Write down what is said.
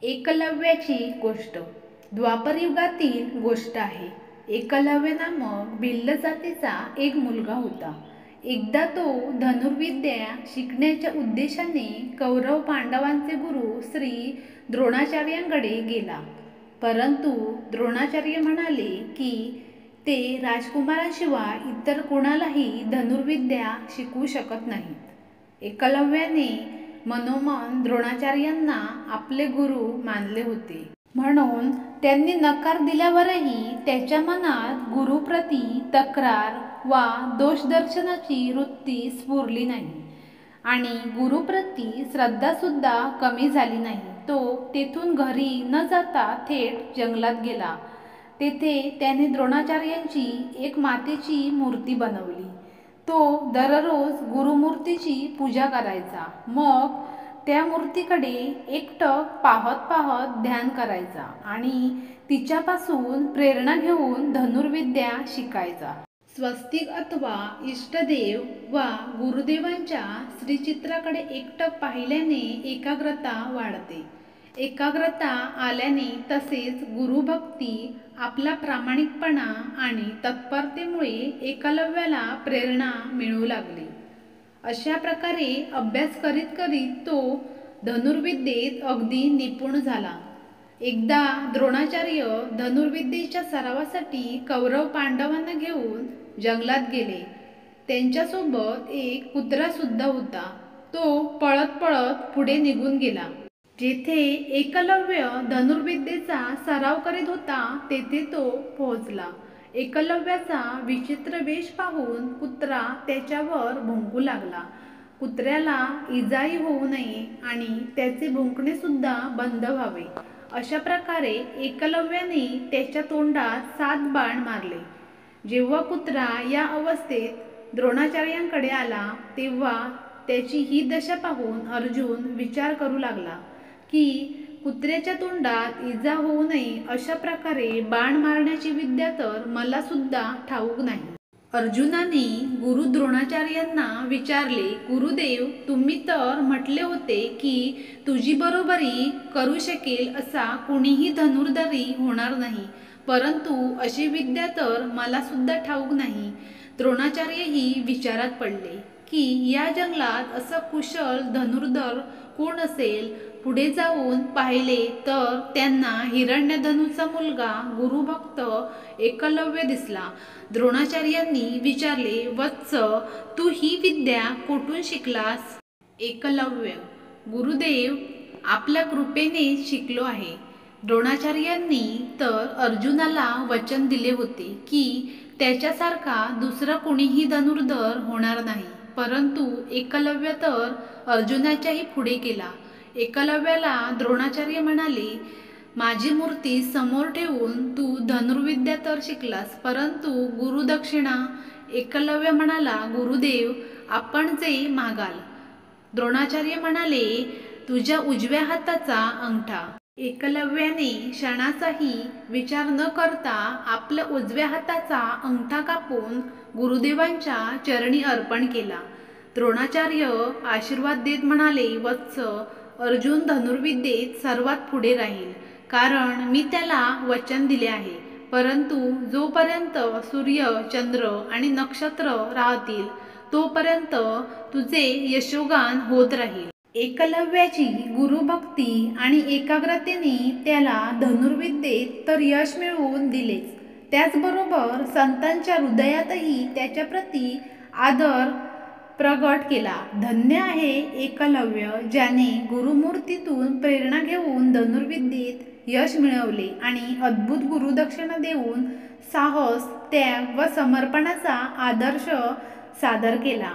एकलव्याची गोष्ट द्वापर युगातील गोष्ट आहे। एकलव्य नामक भिल्ल जातीचा एक मुलगा होता। एकदा तो धनुर्विद्या शिकण्याच्या उद्देशाने कौरव पांडवांचे गुरु श्री द्रोणाचार्यांकडे गेला, परंतु द्रोणाचार्य म्हणाले की ते राजकुमारांशिवाय इतर कोणालाही धनुर्विद्या शिकवू शकत नाहीत। एकलव्याने मनोमन द्रोणाचार्यांना आपले गुरु मानले होते, म्हणून त्यांनी नकार दिल्यावरही त्याच्या मनात गुरुप्रती तक्रार वा दोषदर्शनाची वृत्ती स्फुरली नाही आणि गुरुप्रती श्रद्धा सुद्धा कमी झाली नाही। तो तेथून घरी न जाता थेट जंगलात गेला। तेथे त्याने द्रोणाचार्यांची एक मातीची मूर्ती बनवली। तो दररोज गुरुमूर्तीची पूजा करायचा, मग त्या मूर्तीकडे एकटक पाहत पाहत ध्यान करायचा आणि तिच्यापासून प्रेरणा घेऊन धनुर्विद्या शिकायचा। स्वस्तिक अथवा इष्टदेव वा गुरुदेवांच्या श्रीचित्राकडे एकटक पाहिल्याने एकाग्रता वाढते। एकाग्रता आल्याने तसेच गुरुभक्ती, आपला प्रामाणिकपणा आणि तत्परतेमुळे एकलव्याला प्रेरणा मिळू लागली। अशा प्रकारे अभ्यास करीत करीत तो धनुर्विद्येत अगदी निपुण झाला। एकदा द्रोणाचार्य धनुर्विद्येच्या सरावासाठी कौरव पांडवांना घेऊन जंगलात गेले। त्यांच्यासोबत एक कुत्रा सुद्धा होता। तो पळत पळत पुढे निघून गेला। जेथे एकलव्य धनुर्विद्येचा सराव करीत होता तेथे तो पोहोचला। एकलव्याचा विचित्र वेश पाहून कुत्रा त्याच्यावर भुंकू लागला। कुत्र्याला इजाही होऊ नये आणि त्याचे भुंकणे सुद्धा बंद व्हावे, अशा प्रकारे एकलव्याने त्याच्या तोंडात 7 बाण मारले। जेव्हा कुत्रा या अवस्थेत द्रोणाचार्यांकडे आला तेव्हा त्याची ही दशा पाहून अर्जुन विचार करू लागला की कुत्र्याच्या तोंडात इजा होऊ नये अशा प्रकारे बाण मारण्याची विद्या तर मला सुद्धा ठाऊक नाही। अर्जुनाने गुरु द्रोणाचार्यांना विचारले, गुरुदेव, तुम्ही तर म्हटले होते की तुझी बरोबरी करू शकेल असा कुणीही धनुर्धारी होणार नाही, परंतु अशी विद्या तर मला सुद्धा ठाऊक नाही। द्रोणाचार्यही विचारात पडले की या जंगलात असा कुशल धनुर्धर कोण असेल। पुढे जाऊन पाहिले तर त्यांना हिरण्यधनुचा मुलगा गुरुभक्त एकलव्य दिसला। द्रोणाचार्यांनी विचारले, वत्स, तू ही विद्या कोठून शिकलास? एकलव्य, गुरुदेव, आपल्या कृपेने शिकलो आहे। द्रोणाचार्यांनी तर अर्जुनाला वचन दिले होते की त्याच्यासारखा दुसरा कोणीही धनुर्धर होणार नाही, परंतु एकलव्य तर अर्जुनाच्याही पुढे गेला। एकलव्याला द्रोणाचार्य म्हणाले, माझी मूर्ती समोर ठेवून तू धनुर्विद्या तर शिकलास, परंतु गुरुदक्षिणा? एकलव्य म्हणाला, गुरुदेव, आपण जे मागाल। द्रोणाचार्य म्हणाले, तुझ्या उजव्या हाताचा अंगठा। एकलव्याने क्षणाचाही विचार न करता आपल्या उजव्या हाताचा अंगठा कापून गुरुदेवांच्या चरणी अर्पण केला। द्रोणाचार्य आशीर्वाद देत म्हणाले, वत्स, अर्जुन धनुर्विद्येत सर्वात पुढे राहील, कारण मी त्याला वचन दिले आहे, परंतु जोपर्यंत सूर्य, चंद्र आणि नक्षत्र राहतील तोपर्यंत तुझे यशोगान होत राहील। एकलव्याची गुरुभक्ती आणि एकाग्रतेने त्याला धनुर्विद्येत तर यश मिळवून दिलेच, त्याचबरोबर संतांच्या हृदयातही त्याच्याप्रती आदर प्रगट केला। धन्य आहे एकलव्य, ज्याने गुरुमूर्तीतून प्रेरणा घेऊन धनुर्विद्येत यश मिळवले आणि अद्भुत गुरुदक्षिणा देऊन साहस, त्याग व समर्पणाचा आदर्श सादर केला।